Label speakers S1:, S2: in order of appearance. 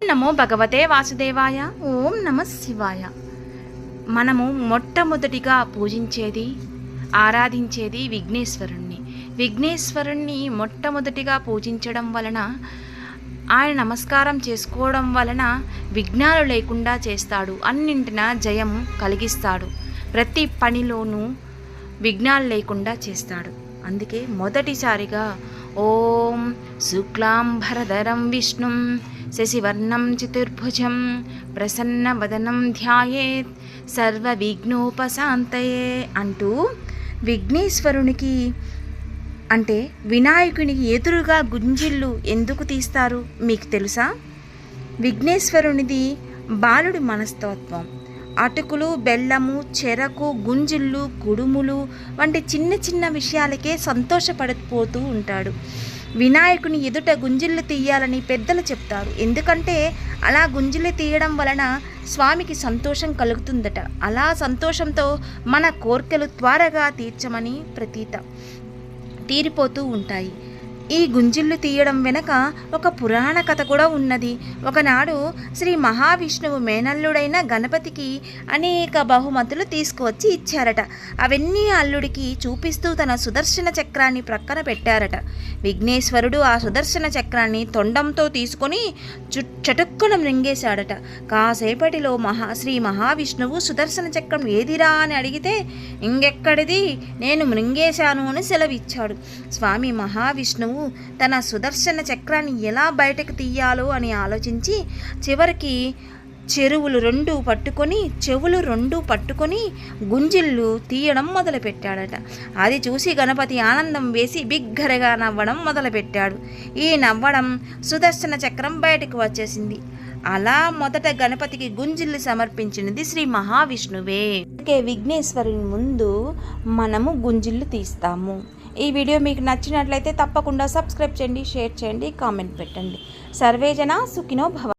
S1: నమో భగవతే వాసుదేవాయ. ఓం నమ శివాయ. మనము మొట్టమొదటిగా పూజించేది ఆరాధించేది విఘ్నేశ్వరుణ్ణి మొట్టమొదటిగా పూజించడం వలన, ఆయన నమస్కారం చేసుకోవడం వలన విఘ్నాలు లేకుండా చేస్తాడు, అన్నింటిన జయం కలిగిస్తాడు, ప్రతి పనిలోనూ విఘ్నాలు లేకుండా చేస్తాడు. అందుకే మొదటిసారిగా ఓం శుక్లాంబరధరం విష్ణుం శశివర్ణం చతుర్భుజం ప్రసన్నవదనం ధ్యాయేత్ సర్వ విఘ్నోపశాంతయే అంటూ విఘ్నేశ్వరునికి అంటే వినాయకునికి ఎదురుగా గుంజిళ్ళు ఎందుకు తీస్తారు మీకు తెలుసా? విఘ్నేశ్వరునిది బాలుడి మనస్తత్వం. అటుకులు, బెల్లము, చెరకు, గుంజిళ్ళు, కుడుములు వంటి చిన్న చిన్న విషయాలకే సంతోషపడిపోతూ ఉంటాడు. వినాయకుని ఎదుట గుంజిళ్ళు తీయాలని పెద్దలు చెప్తారు. ఎందుకంటే అలా గుంజిళ్ళు తీయడం వలన స్వామికి సంతోషం కలుగుతుందట. అలా సంతోషంతో మన కోర్కెలు త్వరగా తీర్చమని తీరిపోతూ ఉంటాయి. ఈ గుంజిళ్ళు తీయడం వెనక ఒక పురాణ కథ కూడా ఉన్నది. ఒకనాడు శ్రీ మహావిష్ణువు మేనల్లుడైన గణపతికి అనేక బహుమతులు తీసుకువచ్చి ఇచ్చారట. అవన్నీ అల్లుడికి చూపిస్తూ తన సుదర్శన చక్రాన్ని ప్రక్కన పెట్టారట. విఘ్నేశ్వరుడు ఆ సుదర్శన చక్రాన్ని తొండంతో తీసుకొని చటుక్కున మృంగేశాడట. కాసేపటిలో శ్రీ మహావిష్ణువు సుదర్శన చక్రం ఏదిరా అని అడిగితే, ఇంకెక్కడిది, నేను మృంగేశాను అని సెలవిచ్చాడు. స్వామి మహావిష్ణువు తన సుదర్శన చక్రాన్ని ఎలా బయటకు తీయాలో అని ఆలోచించి చివరికి చెవులు రెండు పట్టుకొని గుంజిళ్ళు తీయడం మొదలుపెట్టాడట. అది చూసి గణపతి ఆనందం వేసి బిగ్గరగా నవ్వడం మొదలుపెట్టాడు. ఈ నవ్వడం సుదర్శన చక్రం బయటకు వచ్చేసింది. అలా మొదట గణపతికి గుంజిళ్ళు సమర్పించినది శ్రీ మహావిష్ణువే. విఘ్నేశ్వరుని ముందు మనము గుంజిళ్ళు తీస్తాము. ఈ వీడియో మీకు నచ్చినట్లయితే తప్పకుండా సబ్స్క్రైబ్ చేయండి, షేర్ చేయండి, కామెంట్ పెట్టండి. సర్వే జన సుఖినో భవ.